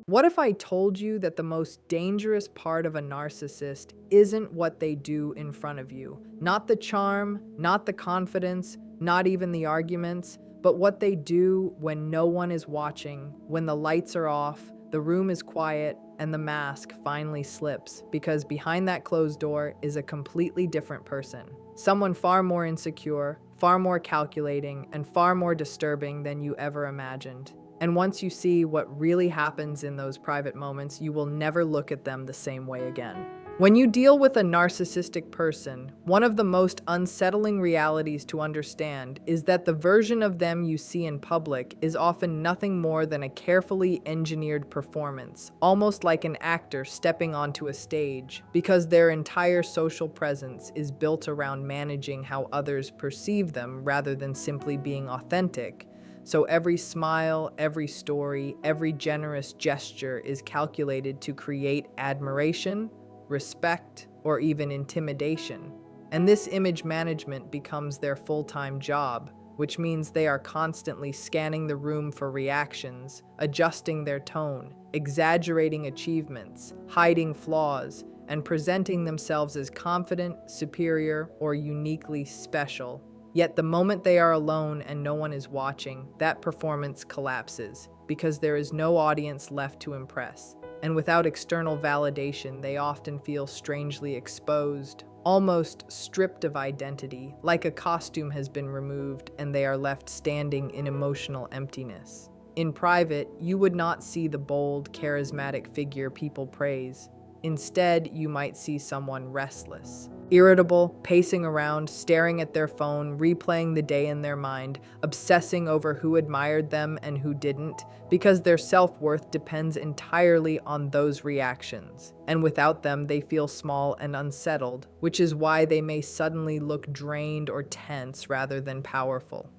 What if I told you that the most dangerous part of a narcissist isn't what they do in front of you? Not the charm, not the confidence, not even the arguments, but what they do when no one is watching, when the lights are off, the room is quiet, and the mask finally slips, because behind that closed door is a completely different person. Someone far more insecure, far more calculating, and far more disturbing than you ever imagined. And once you see what really happens in those private moments, you will never look at them the same way again. When you deal with a narcissistic person, one of the most unsettling realities to understand is that the version of them you see in public is often nothing more than a carefully engineered performance, almost like an actor stepping onto a stage, because their entire social presence is built around managing how others perceive them rather than simply being authentic. So every smile, every story, every generous gesture is calculated to create admiration, respect, or even intimidation. And this image management becomes their full-time job, which means they are constantly scanning the room for reactions, adjusting their tone, exaggerating achievements, hiding flaws, and presenting themselves as confident, superior, or uniquely special. Yet the moment they are alone and no one is watching, that performance collapses because there is no audience left to impress. And without external validation, they often feel strangely exposed, almost stripped of identity, like a costume has been removed and they are left standing in emotional emptiness. In private, you would not see the bold, charismatic figure people praise. Instead, you might see someone restless, irritable, pacing around, staring at their phone, replaying the day in their mind, obsessing over who admired them and who didn't, because their self-worth depends entirely on those reactions. And without them, they feel small and unsettled, which is why they may suddenly look drained or tense rather than powerful.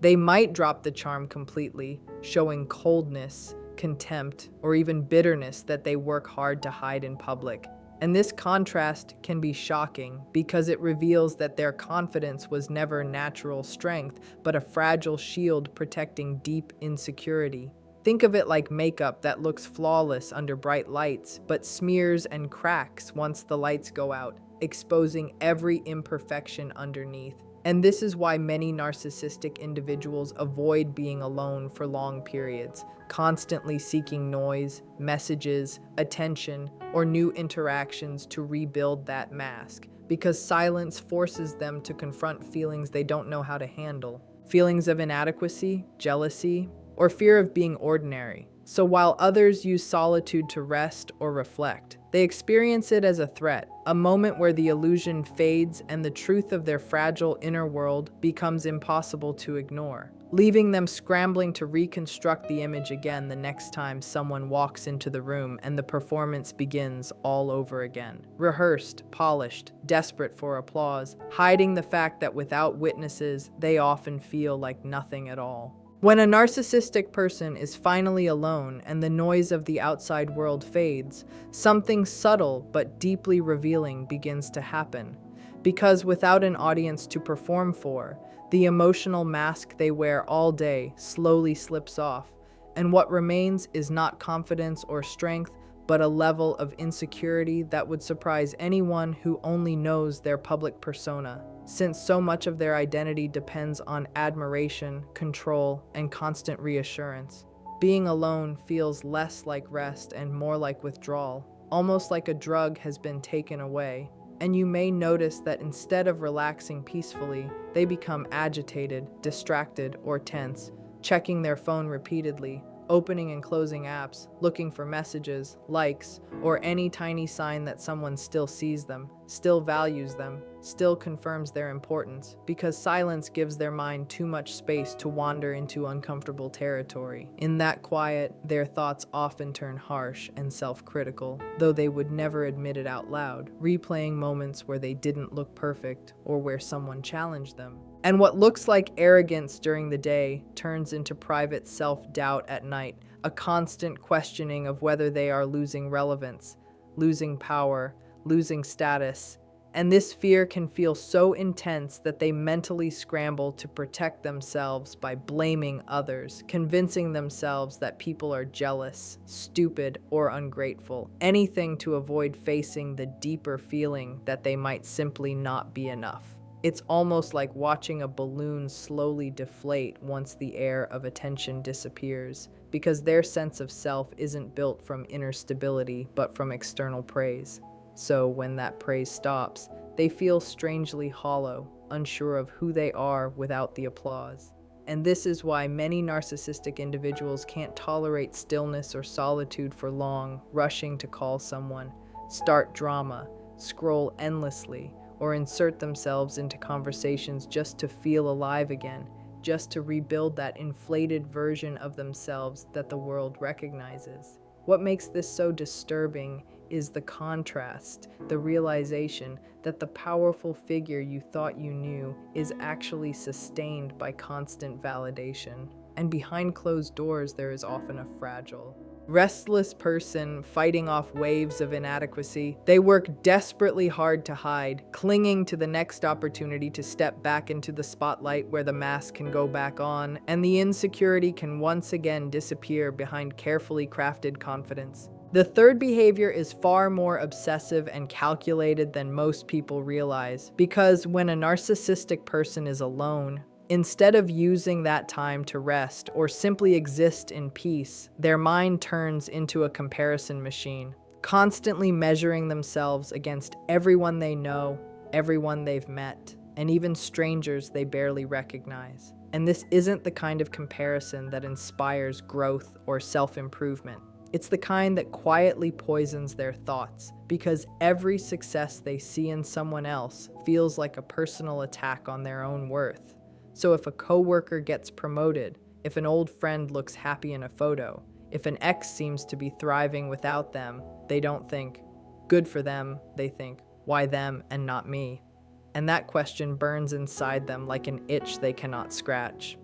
They might drop the charm completely, showing coldness, contempt, or even bitterness that they work hard to hide in public. And this contrast can be shocking because it reveals that their confidence was never natural strength, but a fragile shield protecting deep insecurity. Think of it like makeup that looks flawless under bright lights, but smears and cracks once the lights go out, exposing every imperfection underneath. And this is why many narcissistic individuals avoid being alone for long periods, constantly seeking noise, messages, attention, or new interactions to rebuild that mask, because silence forces them to confront feelings they don't know how to handle. Feelings of inadequacy, jealousy, or fear of being ordinary. So while others use solitude to rest or reflect, they experience it as a threat, a moment where the illusion fades and the truth of their fragile inner world becomes impossible to ignore, leaving them scrambling to reconstruct the image again the next time someone walks into the room and the performance begins all over again. Rehearsed, polished, desperate for applause, hiding the fact that without witnesses, they often feel like nothing at all. When a narcissistic person is finally alone and the noise of the outside world fades, something subtle but deeply revealing begins to happen. Because without an audience to perform for, the emotional mask they wear all day slowly slips off, and what remains is not confidence or strength, but a level of insecurity that would surprise anyone who only knows their public persona, since so much of their identity depends on admiration, control, and constant reassurance. Being alone feels less like rest and more like withdrawal, almost like a drug has been taken away. And you may notice that instead of relaxing peacefully, they become agitated, distracted, or tense, checking their phone repeatedly, opening and closing apps, looking for messages, likes, or any tiny sign that someone still sees them, still values them, still confirms their importance, because silence gives their mind too much space to wander into uncomfortable territory. In that quiet, their thoughts often turn harsh and self-critical, though they would never admit it out loud, replaying moments where they didn't look perfect or where someone challenged them. And what looks like arrogance during the day turns into private self-doubt at night, a constant questioning of whether they are losing relevance, losing power, losing status, And this fear can feel so intense that they mentally scramble to protect themselves by blaming others, convincing themselves that people are jealous, stupid, or ungrateful. Anything to avoid facing the deeper feeling that they might simply not be enough. It's almost like watching a balloon slowly deflate once the air of attention disappears, because their sense of self isn't built from inner stability, but from external praise. So when that praise stops, they feel strangely hollow, unsure of who they are without the applause. And this is why many narcissistic individuals can't tolerate stillness or solitude for long, rushing to call someone, start drama, scroll endlessly, or insert themselves into conversations just to feel alive again, just to rebuild that inflated version of themselves that the world recognizes. What makes this so disturbing is the contrast, the realization that the powerful figure you thought you knew is actually sustained by constant validation. And behind closed doors, there is often a fragile, restless person fighting off waves of inadequacy. They work desperately hard to hide, clinging to the next opportunity to step back into the spotlight where the mask can go back on, and the insecurity can once again disappear behind carefully crafted confidence. The third behavior is far more obsessive and calculated than most people realize, because when a narcissistic person is alone, instead of using that time to rest or simply exist in peace, their mind turns into a comparison machine, constantly measuring themselves against everyone they know, everyone they've met, and even strangers they barely recognize. And this isn't the kind of comparison that inspires growth or self-improvement. It's the kind that quietly poisons their thoughts, because every success they see in someone else feels like a personal attack on their own worth. So if a coworker gets promoted, if an old friend looks happy in a photo, if an ex seems to be thriving without them, they don't think, good for them, they think, why them and not me? And that question burns inside them like an itch they cannot scratch.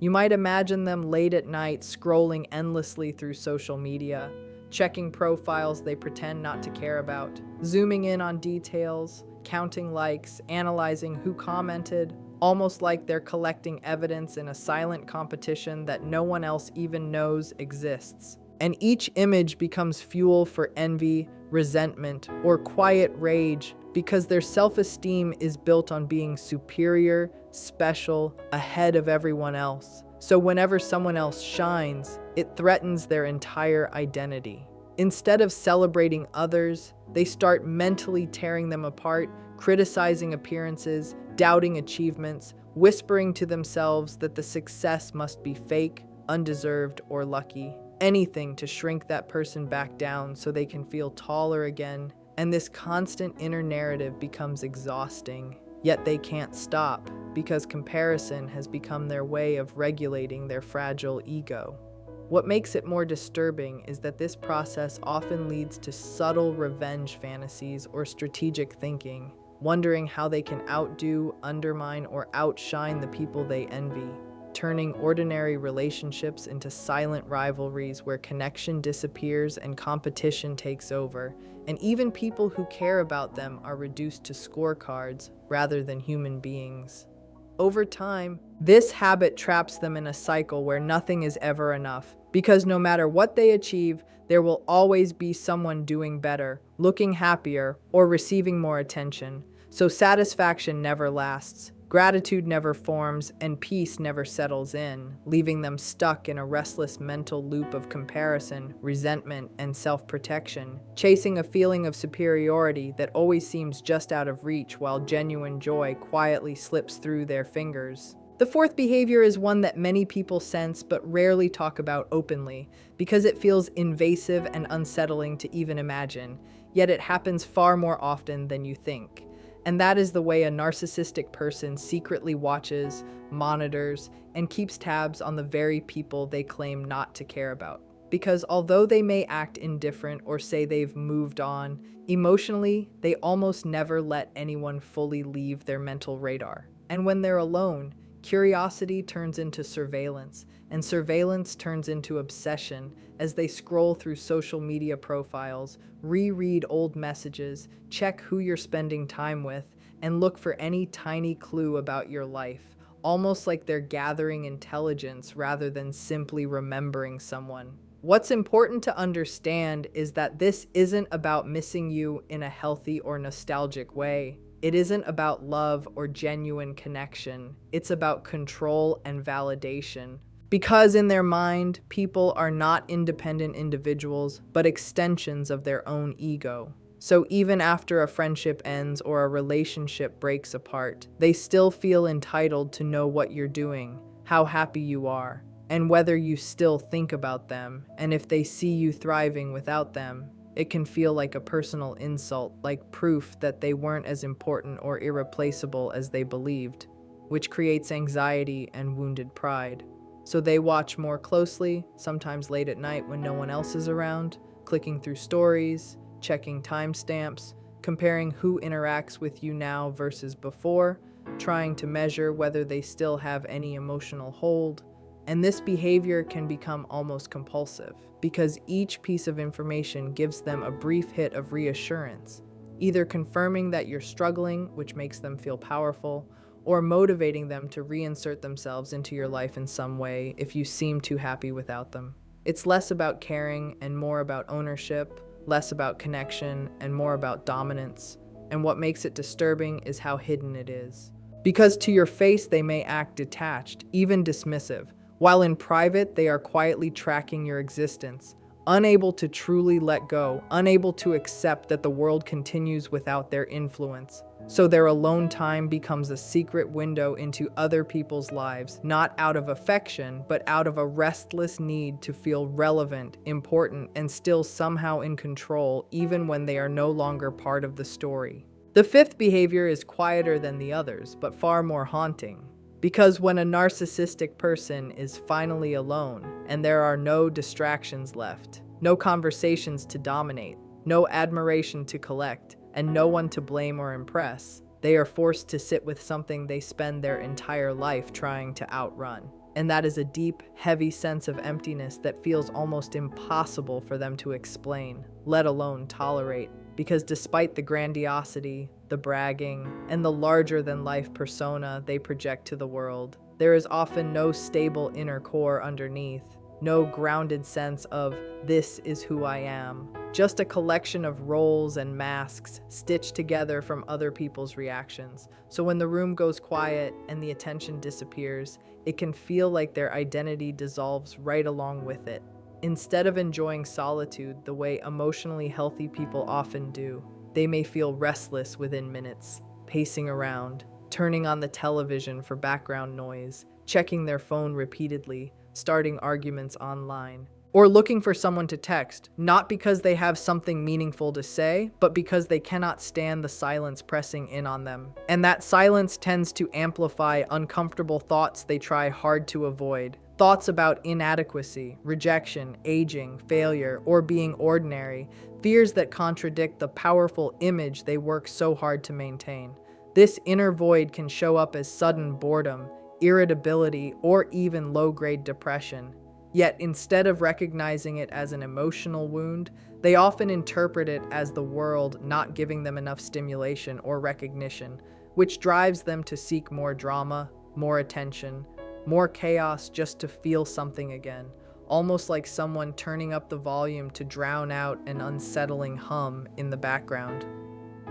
You might imagine them late at night scrolling endlessly through social media, checking profiles they pretend not to care about, zooming in on details, counting likes, analyzing who commented, almost like they're collecting evidence in a silent competition that no one else even knows exists. And each image becomes fuel for envy, resentment, or quiet rage, because their self-esteem is built on being superior, special, ahead of everyone else. So whenever someone else shines, it threatens their entire identity. Instead of celebrating others, they start mentally tearing them apart, criticizing appearances, doubting achievements, whispering to themselves that the success must be fake, undeserved, or lucky. Anything to shrink that person back down so they can feel taller again. And this constant inner narrative becomes exhausting. Yet they can't stop, because comparison has become their way of regulating their fragile ego. What makes it more disturbing is that this process often leads to subtle revenge fantasies or strategic thinking, wondering how they can outdo, undermine, or outshine the people they envy, turning ordinary relationships into silent rivalries where connection disappears and competition takes over, and even people who care about them are reduced to scorecards rather than human beings. Over time, this habit traps them in a cycle where nothing is ever enough, because no matter what they achieve, there will always be someone doing better, looking happier, or receiving more attention. So satisfaction never lasts, gratitude never forms, and peace never settles in, leaving them stuck in a restless mental loop of comparison, resentment, and self-protection, chasing a feeling of superiority that always seems just out of reach while genuine joy quietly slips through their fingers. The fourth behavior is one that many people sense but rarely talk about openly, because it feels invasive and unsettling to even imagine, yet it happens far more often than you think. And that is the way a narcissistic person secretly watches, monitors, and keeps tabs on the very people they claim not to care about. Because although they may act indifferent or say they've moved on, emotionally, they almost never let anyone fully leave their mental radar. And when they're alone, Curiosity turns into surveillance, and surveillance turns into obsession as they scroll through social media profiles, reread old messages, check who you're spending time with, and look for any tiny clue about your life, almost like they're gathering intelligence rather than simply remembering someone. What's important to understand is that this isn't about missing you in a healthy or nostalgic way. It isn't about love or genuine connection. It's about control and validation. Because in their mind, people are not independent individuals, but extensions of their own ego. So even after a friendship ends or a relationship breaks apart, they still feel entitled to know what you're doing, how happy you are, and whether you still think about them. And if they see you thriving without them, it can feel like a personal insult, like proof that they weren't as important or irreplaceable as they believed, which creates anxiety and wounded pride. So they watch more closely, sometimes late at night when no one else is around, clicking through stories, checking timestamps, comparing who interacts with you now versus before, trying to measure whether they still have any emotional hold. And this behavior can become almost compulsive because each piece of information gives them a brief hit of reassurance, either confirming that you're struggling, which makes them feel powerful, or motivating them to reinsert themselves into your life in some way if you seem too happy without them. It's less about caring and more about ownership, less about connection and more about dominance. And what makes it disturbing is how hidden it is. Because to your face, they may act detached, even dismissive, while in private, they are quietly tracking your existence, unable to truly let go, unable to accept that the world continues without their influence. So their alone time becomes a secret window into other people's lives, not out of affection, but out of a restless need to feel relevant, important, and still somehow in control, even when they are no longer part of the story. The fifth behavior is quieter than the others, but far more haunting. Because when a narcissistic person is finally alone and there are no distractions left, no conversations to dominate, no admiration to collect, and no one to blame or impress, they are forced to sit with something they spend their entire life trying to outrun. And that is a deep, heavy sense of emptiness that feels almost impossible for them to explain, let alone tolerate. Because despite the grandiosity, the bragging, and the larger-than-life persona they project to the world, there is often no stable inner core underneath, no grounded sense of, this is who I am. Just a collection of roles and masks stitched together from other people's reactions. So when the room goes quiet and the attention disappears, it can feel like their identity dissolves right along with it. Instead of enjoying solitude the way emotionally healthy people often do, they may feel restless within minutes, pacing around, turning on the television for background noise, checking their phone repeatedly, starting arguments online, or looking for someone to text, not because they have something meaningful to say, but because they cannot stand the silence pressing in on them. And that silence tends to amplify uncomfortable thoughts they try hard to avoid. Thoughts about inadequacy, rejection, aging, failure, or being ordinary, fears that contradict the powerful image they work so hard to maintain. This inner void can show up as sudden boredom, irritability, or even low-grade depression. Yet instead of recognizing it as an emotional wound, they often interpret it as the world not giving them enough stimulation or recognition, which drives them to seek more drama, more attention, more chaos just to feel something again, almost like someone turning up the volume to drown out an unsettling hum in the background.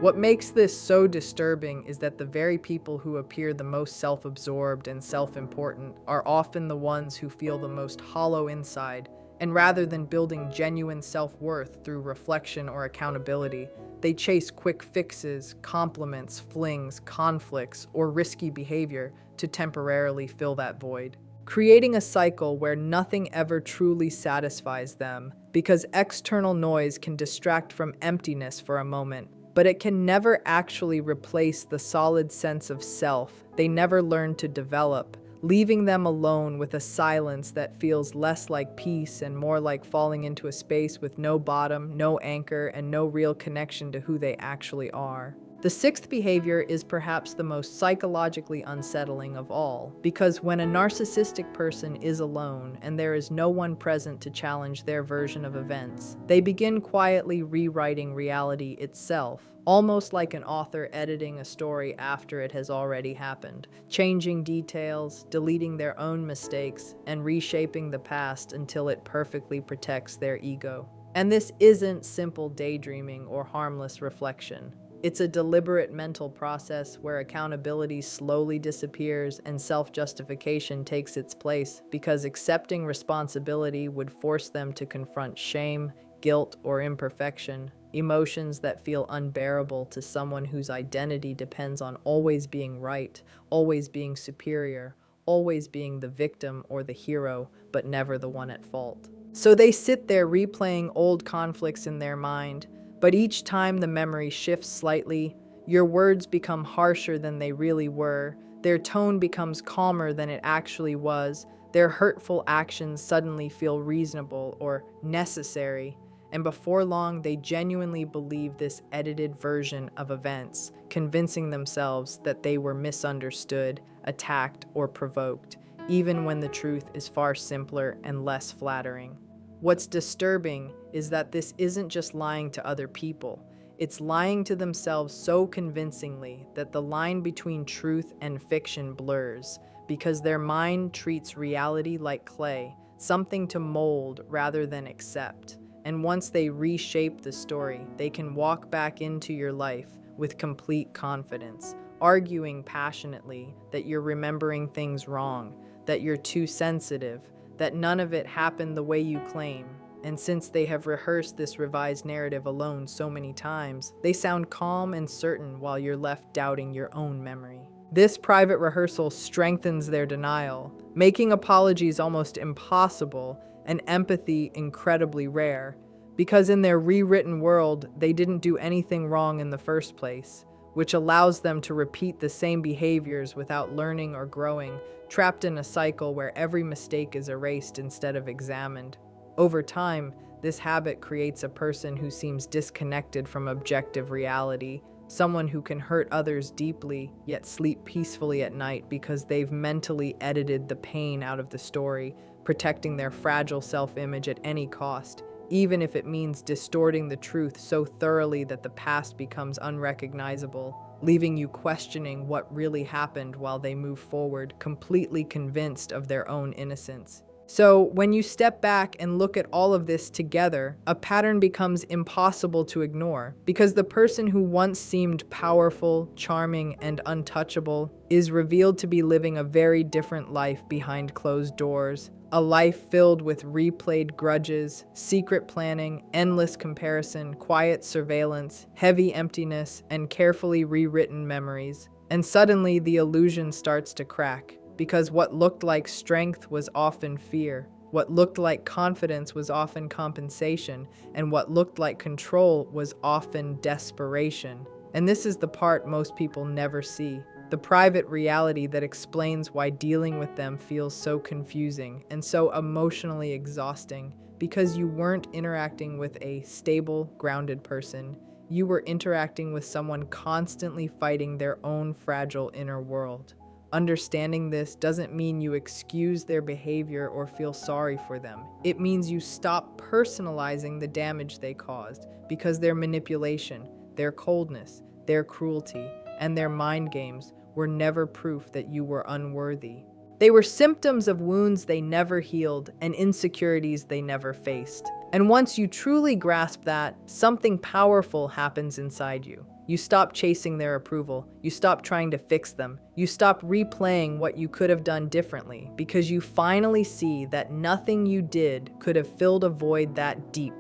What makes this so disturbing is that the very people who appear the most self-absorbed and self-important are often the ones who feel the most hollow inside, and rather than building genuine self-worth through reflection or accountability, they chase quick fixes, compliments, flings, conflicts, or risky behavior to temporarily fill that void, creating a cycle where nothing ever truly satisfies them, because external noise can distract from emptiness for a moment, but it can never actually replace the solid sense of self they never learned to develop, leaving them alone with a silence that feels less like peace and more like falling into a space with no bottom, no anchor, and no real connection to who they actually are. The sixth behavior is perhaps the most psychologically unsettling of all, because when a narcissistic person is alone and there is no one present to challenge their version of events, they begin quietly rewriting reality itself, almost like an author editing a story after it has already happened, changing details, deleting their own mistakes, and reshaping the past until it perfectly protects their ego. And this isn't simple daydreaming or harmless reflection. It's a deliberate mental process where accountability slowly disappears and self-justification takes its place because accepting responsibility would force them to confront shame, guilt, or imperfection, emotions that feel unbearable to someone whose identity depends on always being right, always being superior, always being the victim or the hero, but never the one at fault. So they sit there replaying old conflicts in their mind, but each time the memory shifts slightly, your words become harsher than they really were, their tone becomes calmer than it actually was, their hurtful actions suddenly feel reasonable or necessary, and before long they genuinely believe this edited version of events, convincing themselves that they were misunderstood, attacked, or provoked, even when the truth is far simpler and less flattering. What's disturbing is that this isn't just lying to other people. It's lying to themselves so convincingly that the line between truth and fiction blurs, because their mind treats reality like clay, something to mold rather than accept. And once they reshape the story, they can walk back into your life with complete confidence, arguing passionately that you're remembering things wrong, that you're too sensitive, that none of it happened the way you claim. And since they have rehearsed this revised narrative alone so many times, they sound calm and certain while you're left doubting your own memory. This private rehearsal strengthens their denial, making apologies almost impossible and empathy incredibly rare, because in their rewritten world, they didn't do anything wrong in the first place, which allows them to repeat the same behaviors without learning or growing, trapped in a cycle where every mistake is erased instead of examined. Over time, this habit creates a person who seems disconnected from objective reality, someone who can hurt others deeply, yet sleep peacefully at night because they've mentally edited the pain out of the story, protecting their fragile self-image at any cost, even if it means distorting the truth so thoroughly that the past becomes unrecognizable, leaving you questioning what really happened while they move forward, completely convinced of their own innocence. So, when you step back and look at all of this together, a pattern becomes impossible to ignore, because the person who once seemed powerful, charming, and untouchable is revealed to be living a very different life behind closed doors, a life filled with replayed grudges, secret planning, endless comparison, quiet surveillance, heavy emptiness, and carefully rewritten memories. And suddenly the illusion starts to crack, because what looked like strength was often fear, what looked like confidence was often compensation, and what looked like control was often desperation. And this is the part most people never see, the private reality that explains why dealing with them feels so confusing and so emotionally exhausting, because you weren't interacting with a stable, grounded person. You were interacting with someone constantly fighting their own fragile inner world. Understanding this doesn't mean you excuse their behavior or feel sorry for them. It means you stop personalizing the damage they caused, because their manipulation, their coldness, their cruelty, and their mind games were never proof that you were unworthy. They were symptoms of wounds they never healed and insecurities they never faced. And once you truly grasp that, something powerful happens inside you. You stop chasing their approval. You stop trying to fix them. You stop replaying what you could have done differently, because you finally see that nothing you did could have filled a void that deep.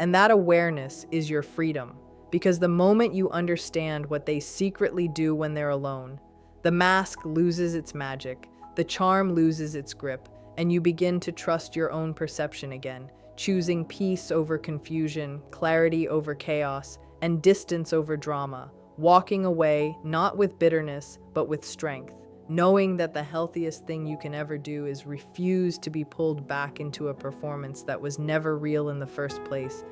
And that awareness is your freedom, because the moment you understand what they secretly do when they're alone, the mask loses its magic, the charm loses its grip, and you begin to trust your own perception again, choosing peace over confusion, clarity over chaos, and distance over drama, walking away not with bitterness, but with strength, knowing that the healthiest thing you can ever do is refuse to be pulled back into a performance that was never real in the first place,